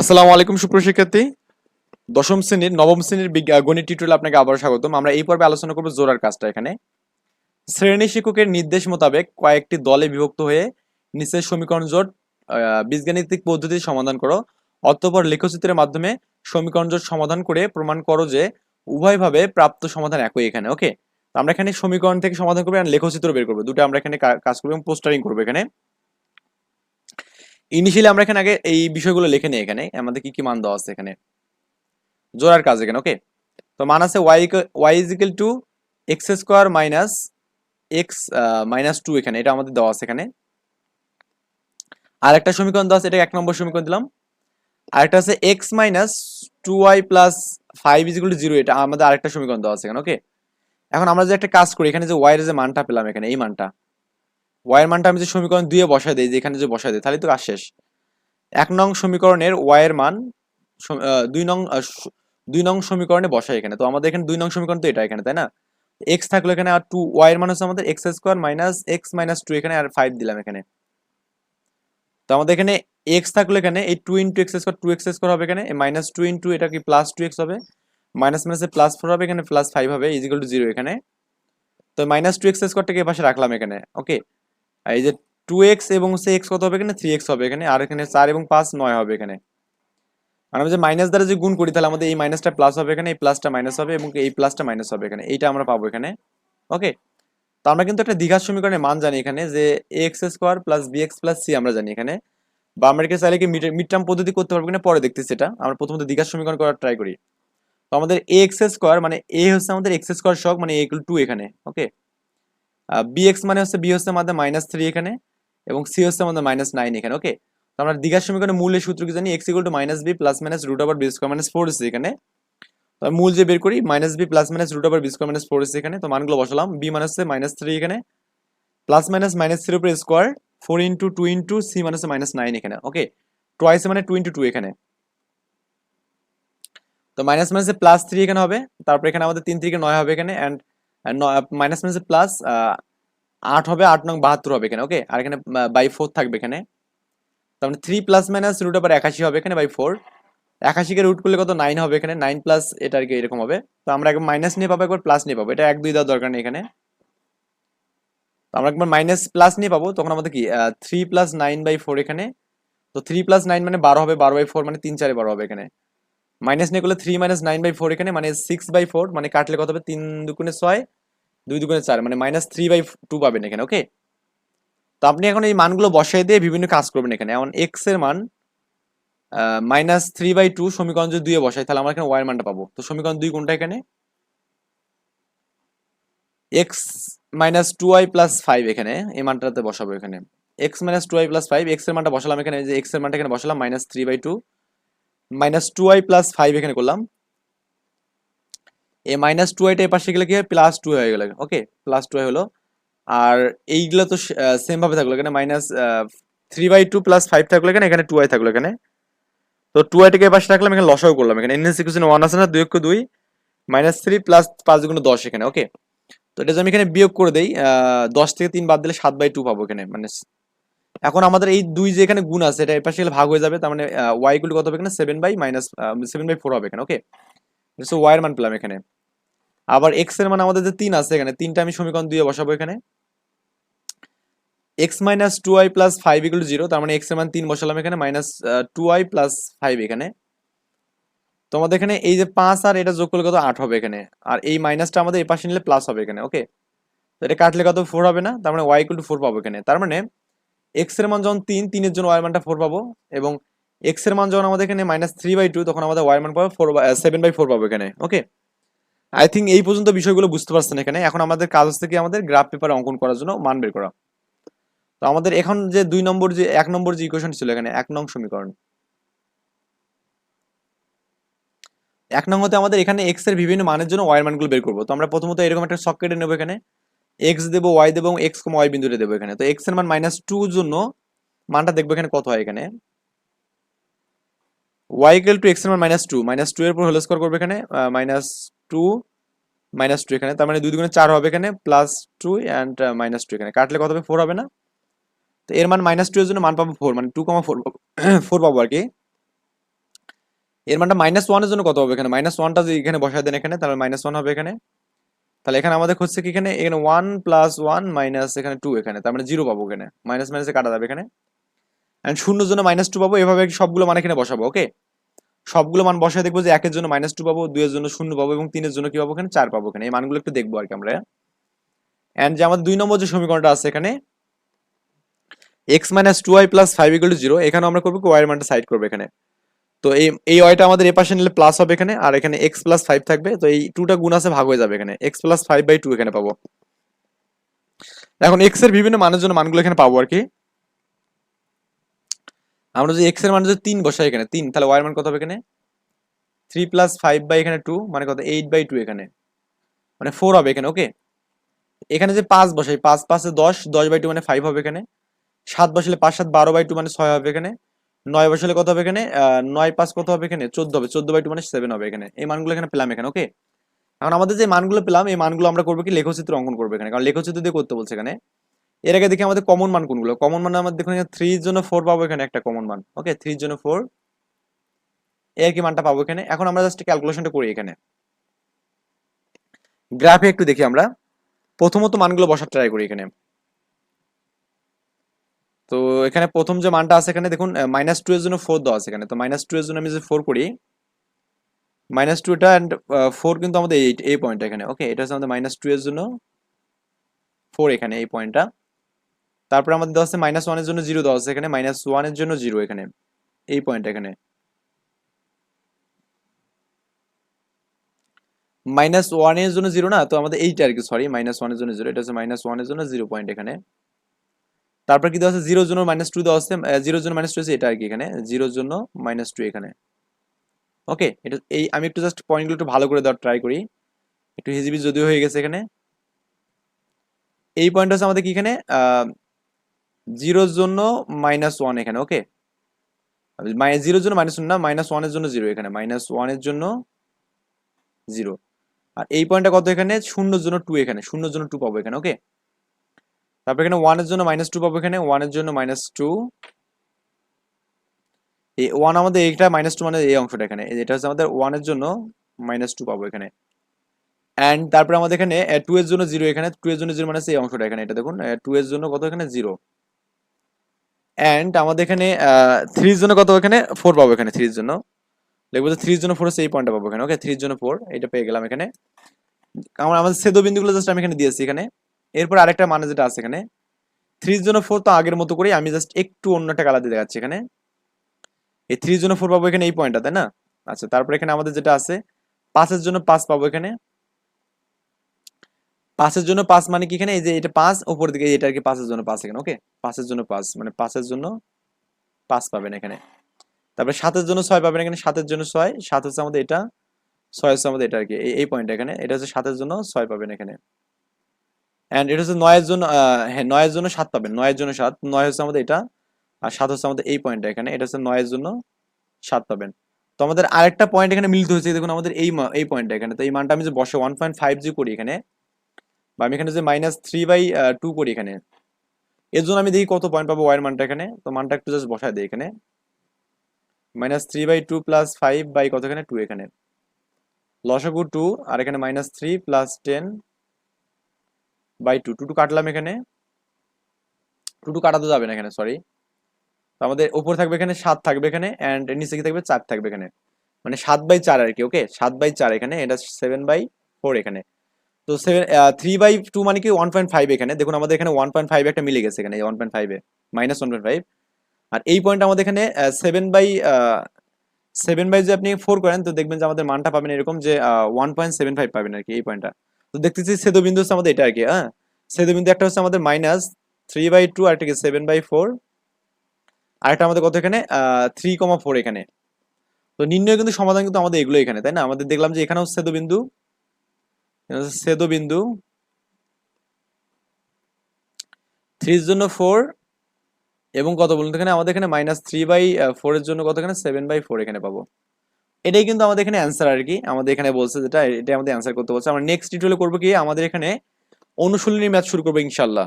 আসসালামু আলাইকুম সুপ্রিয় শিক্ষার্থী। দশম শ্রেণীর নবম শ্রেণীর গণিত টিউটোরিয়ালে আপনাকে আবার স্বাগতম। আমরা এই পর্বে আলোচনা করব জোড়ার কাজটা। এখানে শ্রেণী শিক্ষকের নির্দেশ মোতাবেক কয়েকটি দলে বিভক্ত হয়ে নিচের সমীকরণ জোট বীজগাণিতিক পদ্ধতির সমাধান করো। অতঃপর লেখচিত্রের মাধ্যমে সমীকরণ জোট সমাধান করে প্রমাণ করো যে উভয়ভাবে প্রাপ্ত সমাধান একই। এখানে ওকে, তো আমরা এখানে সমীকরণ থেকে সমাধান করবো আর লেখচিত্র বের করবো, দুটো আমরা এখানে কাজ করবো এবং পোস্টারিং করবো। এখানে ইনিশিয়ালি আমরা এখানে আগে এই বিষয়গুলো লিখে নিই। এখানে আমাদের কি কি মান দেওয়া আছে এখানে জোড়ার কাজ এখানে। ওকে, তো মান আছে Y is equal to x square minus X minus two. এখানে এটা আমাদের দেওয়া আছে এখানে। আর একটা সমীকরণ দেওয়া আছে, এটা 1 নম্বর সমীকরণ দিলাম। আর একটা আছে X minus two Y plus five is equal to zero, এটা আমাদের আরেকটা সমীকরণ দেওয়া আছে এখানে। ওকে, এখন আমরা যে একটা কাজ করি, এখানে যে ওয়াই এর যে মানটা পেলাম এখানে, এই মানটা ওয়াই এর মানটা আমি যে সমীকরণ 2 এ বসাই দিই, যে এখানে যে বসাই দিই, তাহলে তো কাজ শেষ। 1 নং সমীকরণের ওয়াই এর মান 2 নং সমীকরণে বসাই এখানে। তো আমাদের এখানে 2 নং সমীকরণ তো এটা এখানে, তাই না? এক্স থাকলো এখানে, আর টু ওয়াই এর মান হচ্ছে আমাদের X square minus X minus two এখানে, আর ফাইভ দিলাম এখানে। তো আমাদের এখানে এক্স থাকলো এখানে, এই two into x square, two x square হবে এখানে, মাইনাস টু ইন্টু এটা কি প্লাস টু এক্স হবে, মাইনাস মাইনাসে প্লাস ফোর হবে এখানে, প্লাস ফাইভ হবে ইজ ইকুয়াল টু জিরো এখানে। তো মাইনাস টু এক্স স্কোয়ারটাকে এই পাশে রাখলাম এখানে। ওকে, আর এই যে টু এক্স এবং সে এক্স কত হবে এখানে, থ্রি এক্স হবে এখানে, আর এখানে 4 এবং 5 9 হবে এখানে। আর আমরা যে মাইনাস দ্বারা যে গুণ করি, তাহলে আমাদের এই মাইনাসটা প্লাস হবে এখানে, এই প্লাসটা মাইনাস হবে এবং এই প্লাসটা মাইনাস হবে এখানে, এইটা আমরা পাবো এখানে। ওকে, তো আমরা কিন্তু একটা দ্বিঘাত সমীকরণের মান জানি এখানে, যে a x square plus b x plus c আমরা জানি এখানে। বা আমরা এটাকে চাইলে কি মিড টার্ম পদ্ধতি করতে পারবো কিনা পরে দেখতেছি। এটা আমরা প্রথমত দ্বিঘাত সমীকরণ করার ট্রাই করি। তো আমাদের এ এক্স স্কোয়ার মানে এ হচ্ছে আমাদের এক্স স্কোয়ার সহগ, মানে এ ইকুয়াল টু এখানে। ওকে, বি এক্স মানে হচ্ছে বি হচ্ছে আমাদের মাইনাস থ্রি এখানে, এবং সি হচ্ছে আমাদের মাইনাস নাইন এখানে। ওকে, তো আমরা দ্বিঘাত সমীকরণের মূলের সূত্র কি জানি, x equal to minus b plus minus root over b square minus four এসে এখানে। তো মূল যে বের করি, minus b plus minus root over b square minus four এসে এখানে। তো মানগুলো বসালাম, বি মানে হচ্ছে মাইনাস থ্রি এখানে, প্লাস মাইনাস মাইনাস থ্রির উপরে square, four into two into c মানে হচ্ছে মাইনাস নাইন এখানে। ওকে, টোয়াইস মানে টু ইন্টু টু এখানে। তো মাইনাস মাইনাসে প্লাস থ্রি এখানে হবে, তারপর এখানে আমাদের তিন থেকে নয় হবে এখানে, অ্যান্ড মাইনাস মাইনাসে প্লাস আট হবে, 8 নং 72 হবে এখানে। ওকে, আর এখানে বাই ফোর থাকবে এখানে। তার মানে three plus minus root over 81 হবে এখানে বাই ফোর। 81 কে রুট করলে কত, 9 হবে এখানে, 9 প্লাস এটা আর কি এরকম হবে। তো আমরা একবার মাইনাস নিয়ে পাবো, একবার প্লাস নিয়ে পাবো, এটা এক দুই দেওয়ার দরকার নেই এখানে। তো আমরা একবার মাইনাস প্লাস নিয়ে পাবো, তখন আমাদের কি three plus nine by four এখানে। তো থ্রি প্লাস নাইন মানে 12 হবে, 12/4 মানে 3 4 12 হবে এখানে। মাইনাস নিয়ে করলে three minus nine by four এখানে, মানে 6/4, মানে কাটলে কত হবে, 3 2 6, 2 2 4, মানে -3/2 পাবেন এখানে। ওকে, তো আপনি এখন এই মানগুলো বসাই দিয়ে বিভিন্ন কাজ করবেন এখানে। এখন এক্স এর মান -3/2 সমীকরণ যদি 2 এ বসাই, তাহলে আমরা এখানে ওয়াই এর মানটা পাবো। তো সমীকরণ 2 কোনটা এখানে, x minus two Y plus five এখানে, এই মানটাতে বসাবো এখানে। X minus two Y plus five, x এর মানটা বসালাম এখানে, যে এক্স এর মানটা এখানে বসালাম -3/2, minus two Y plus five এখানে করলাম। এই মাইনাস টু ওয়াইটা এ পাশে গেলে কি হয়, প্লাস টু হয়ে গেল। ওকে, প্লাস টু হলো। আর এইগুলো তো সেম ভাবে থাকলো এখানে, -3/2 প্লাস ফাইভ থাকলো এখানে, এখানে টু ওয়াই থাকলো এখানে। তো টু ওয়াইটাকে এ পাশে রাখলাম, এখানে লসাগু করলাম এখানে, এন এস ইকুয়েশন ওয়ান আছে না, 2 × 2 -3 প্লাস 5 × 10 এখানে। ওকে, তো এটা যদি আমি এখানে বিয়োগ করে দেই, 10 থেকে 3 বাদ দিলে 7/2 পাবো এখানে। মানে এখন আমাদের এই দুই যে এখানে গুণ আছে, এটা এর পাশে গেলে ভাগ হয়ে যাবে, তার মানে ওয়াই গুলো কত হবে এখানে, 7/4 হবে এখানে। ওকে, সো ওয়াই এর মান পেলাম এখানে। আবার এক্স এর মান আমাদের যে 3 আছে এখানে, 3টা আমি সমীকরণ দিয়ে বসাবো এখানে। X minus two Y plus five equal to zero, তার মানে এক্স এর মান 3 বসালাম এখানে, টু ওয়াই প্লাস ফাইভ এখানে। তো আমাদের এখানে এই যে 5 আর এটা যোগ করলে কত, 8 হবে এখানে। আর এই মাইনাসটা আমাদের এই পাশে নিলে প্লাস হবে এখানে। ওকে, তো এটা কাটলে কত, 4 হবে না, তার মানে ওয়াই ইকুয়াল টু 4 পাবো এখানে। তার মানে এক্স এর মান যখন 3, 3 এর জন্য ওয়াই এর মানটা 4 পাবো, এবং এক্স এর মান যখন আমাদের এখানে -3/2, তখন আমাদের ওয়াই এর মান পাবো 7/4 পাবো এখানে। ওকে, আই থিঙ্ক এই পর্যন্ত বিষয়গুলো বুঝতে পারছেন এখানে। এখন আমাদের কাজ হচ্ছে কি, আমাদের গ্রাফ পেপারে অঙ্কন করার জন্য মান বের করা। তো আমাদের এখন যে 2 নম্বর যে 1 নম্বর যে ইকুয়েশন ছিল এখানে, 1 নং সমীকরণ, 1 নং হতে আমাদের এখানে এক্স এর বিভিন্ন মানের জন্য ওয়াই এর মানগুলো বের করবো। তো আমরা প্রথমত এরকম একটা ছক কেটে নেবো এখানে, এক্স দেবো, ওয়াই দেবো, এবং এক্স ওয়াই বিন্দুতে দেবো এখানে। তো এক্স এর মান -2 জন্য মানটা দেখবো এখানে কত হয় এখানে, ওয়াই ইকুয়াল টু এক্স এর মান -2, -2 এর উপর হোল স্কয়ার করবে এখানে, -2 -2 এখানে, তার মানে 2 2 4 হবে এখানে, +2 অ্যান্ড -2 এখানে, কাটলে কত হবে, 4 হবে না। তো এর মান -2 এর জন্য মান পাবো 4, মানে 2,4 পাবো 4 পাবো আর কি। এর মানটা -1 এর জন্য কত হবে এখানে? -1টা যদি এখানে বসায় দেন এখানে, তাহলে -1 হবে এখানে। তাহলে এখানে আমাদের হচ্ছে কি এখানে 1 + 1 মাইনাস এখানে 2 এখানে, তার মানে 0 পাবো এখানে, মাইনাস মাইনাসে কাটা যাবে এখানে। এন্ড শূন্যর জন্য -2 পাবো, এভাবে সবগুলো মান এখানে বসাবো। ওকে, সবগুলো মান বসায় দেখবো যে 1 এর জন্য -2 পাবো, 2 এর জন্য 0 পাবো এবং 3 এর জন্য কি পাবো এখানে 4 পাবো এখানে। এই মানগুলো একটু দেখবো আর কি আমরা। এন্ড যে আমাদের 2 নম্বর যে সমীকরণটা আছে এখানে x - 2y + 5 = 0, এখানে আমরা করবো কি y এর মানটা সাইড করবো এখানে। তো এই ওয়াইটা আমাদের এই পাশে নিলে প্লাস হবে এখানে, আর এখানে x + 5 থাকবে, তো এই 2টা গুণ আছে ভাগ হয়ে যাবে এখানে, x + 5/2 এখানে পাবো। এখন x এর বিভিন্ন মানের জন্য মানগুলো এখানে পাবো আর কি। আমরা যদি x এর মান যদি 3 বসাই এখানে 3, তাহলে y এর মান কত হবে এখানে 3 + 5/2 মানে কত 8/2 এখানে, মানে 4 হবে এখানে। ওকে, এখানে যে 5 বসাই, 5 5 এ 10, 10/2 মানে 5 হবে এখানে। 7 বসালে 5 7 12/2 মানে 6 হবে এখানে। 9 বসালে কত হবে এখানে 9 5 কত হবে এখানে 14 হবে, 14/2 মানে 7 হবে এখানে। এই মানগুলো এখানে পেলাম এখানে। ওকে, এখন আমাদের যে মানগুলো পেলাম এই মানগুলো আমরা করবো কি লেখচিত্র অঙ্কন করবো এখানে, কারণ লেখচিত্র দিয়ে করতে বলছে এখানে। এর আগে দেখি আমাদের কমন মান কোনগুলো। কমন মান আমাদের দেখুন 3 এর জন্য 4 পাবো এখানে একটা কমন মান। ওকে, 3 এর জন্য 4 এর কি মানটা পাবো এখানে। এখন আমরা জাস্ট ক্যালকুলেশনটা করি এখানে, গ্রাফে একটু দেখি আমরা। প্রথমত মানগুলো বসার ট্রাই করি এখানে। তো এখানে প্রথম যে মানটা আছে এখানে দেখুন -2 এর জন্য 4 দেওয়া আছে এখানে। তো -2 এর জন্য আমি যদি 4 করি, -2 এটা এন্ড 4 কিন্তু আমাদের এই পয়েন্টটা এখানে। ওকে, এটা হচ্ছে আমাদের -2 এর জন্য 4 এখানে এই পয়েন্টটা। তারপরে আমাদের দেওয়া আছে -1 এর জন্য 0 দেওয়া আছে এখানে, -1 এর জন্য 0 এখানে এই পয়েন্ট এখানে। -1 এর জন্য 0 না, তো আমাদের এইটা আর কি, সরি -1 এর জন্য 0, এটা হচ্ছে -1 এর জন্য 0 পয়েন্ট এখানে। তারপর কি দেওয়া আছে 0 এর জন্য -2 দেওয়া আছে, 0 এর জন্য -2 আছে এটা আর কি এখানে, 0 এর জন্য -2 এখানে। ওকে, এটা এই আমি একটু জাস্ট পয়েন্টগুলো একটু ভালো করে দেওয়ার ট্রাই করি, একটু হিজিবি যদিও হয়ে গেছে এখানে। এই পয়েন্ট হচ্ছে আমাদের কি এখানে 0 এর জন্য -1 এখানে। ওকে, 0 এর জন্য -1 না, -1 এর জন্য 0 এখানে, -1 এর জন্য 0। আর এই পয়েন্টটা কত এখানে 0 এর জন্য 2 এখানে, 0 এর জন্য 2 পাবো এখানে। ওকে, তারপর এখানে 1 এর জন্য -2 পাবো এখানে, 1 এর জন্য -2। এই 1 আমাদের এইটা -2 মানে এই অংশটা এখানে, এটা হচ্ছে আমাদের 1 এর জন্য -2 পাবো এখানে। এন্ড তারপরে আমাদের এখানে 2 এর জন্য 0 এখানে, 2 এর জন্য 0 মানে এই অংশটা এখানে, এটা দেখুন 2 এর জন্য কত এখানে 0। এন্ড আমাদের এখানে 3 এর জন্য কত এখানে 4 পাবো এখানে, 3 এর জন্য লিখবো যে 3 এর জন্য 4 হচ্ছে এই পয়েন্টটা পাবো এখানে। ওকে, 3 এর জন্য 4 এটা পেয়ে গেলাম এখানে। আমাদের ছেদবিন্দুগুলো জাস্ট আমি এখানে দিয়েছি এখানে। এরপর আরেকটা মানে যেটা আছে এখানে 3 এর জন্য 4, তো আগের মতো করে আমি জাস্ট একটু অন্য একটা কালার দিয়ে দেখাচ্ছি এখানে। এই 3 এর জন্য 4 পাবো এখানে এই পয়েন্টটা, তাই না? আচ্ছা, তারপর এখানে আমাদের যেটা আছে 5 এর জন্য 5 পাবো এখানে। 5 এর জন্য 5 মানে কি এখানে এই যে এটা 5 উপরের দিকে, এটা আর কি 5 এর জন্য 5 এখানে। ওকে, 5 এর জন্য 5 মানে 5 এর জন্য 5 পাবেন এখানে। তারপরে 7 এর জন্য 6 পাবেন এখানে, 7 এর জন্য 6, 7 হচ্ছে আমাদের এটা, 6 হচ্ছে আমাদের এটা আর কি, এই পয়েন্ট এখানে, এটা হচ্ছে 7 এর জন্য 6 পাবেন এখানে। এন্ড এটা হচ্ছে 9 এর জন্য হ্যাঁ 9 এর জন্য 7 পাবেন, 9 এর জন্য 7, 9 হচ্ছে আমাদের এটা, আর 7 হচ্ছে আমাদের এই পয়েন্টটা এখানে, এটা হচ্ছে 9 এর জন্য 7 পাবেন। তো আমাদের আরেকটা পয়েন্ট এখানে মিলিত হয়েছে দেখুন আমাদের এই পয়েন্টটা এখানে। তো এই মানটা আমি যে বসে 1.5 যে করি এখানে, বা আমি এখানে যে -3/2 করি এখানে, এর জন্য আমি দেখি কত পয়েন্ট পাবো ওয়াই এর মানটা এখানে। তো মানটা একটু জাস্ট বসায় দিই এখানে, -3/2 + 5 বাই কত এখানে 2 এখানে, লসাগু 2, আর এখানে -3 + 10/2, 2 কাটলাম এখানে, 2 কাটাতে যাবে না এখানে, সরি। তো আমাদের উপর থাকবে এখানে 7 থাকবে এখানে, এন্ড নিচে কি থাকবে 4 থাকবে এখানে, মানে 7/4 আর কি। ওকে, 7/4 এখানে, এটা 7/4 এখানে। তো 3/2 মানে কি 1.5 এখানে দেখুন আমাদের এখানে 1.5 একটা মিলে গেছে এখানে, 1.5 এ -1.5। আর এই পয়েন্ট আমাদের এখানে 7/7 যে আপনি 4 করেন, তো দেখবেন যে আমাদের মানটা পাবেন এরকম যে 1.75 পাবেন আর কি এই পয়েন্টটা। তো দেখতেছি ছেদবিন্দু হচ্ছে আমাদের এটা আর কি। হ্যাঁ, ছেদবিন্দু একটা হচ্ছে আমাদের -3/2, আর একটা কি 7/4, আরেকটা আমাদের কত এখানে 3,4 এখানে। তো নির্ণয় কিন্তু সমাধান কিন্তু আমাদের এগুলো এখানে, তাই না? আমাদের দেখলাম যে এখানেও ছেদবিন্দু, ছেদবিন্দু 3 এর জন্য 4, এবং কত বলুন তো এখানে আমাদের এখানে -3/4 এর জন্য কত এখানে 7/4 এখানে পাবো। এটাই কিন্তু আমাদের এখানে অ্যান্সার আর কি, আমাদের এখানে বলছে যেটা, এটা আমাদের অ্যান্সার করতে বলছে। আমরা নেক্সট টিউটোরিয়ালে করবো কি, আমাদের এখানে অনুশীলনী ম্যাথ শুরু করবো ইনশাল্লাহ।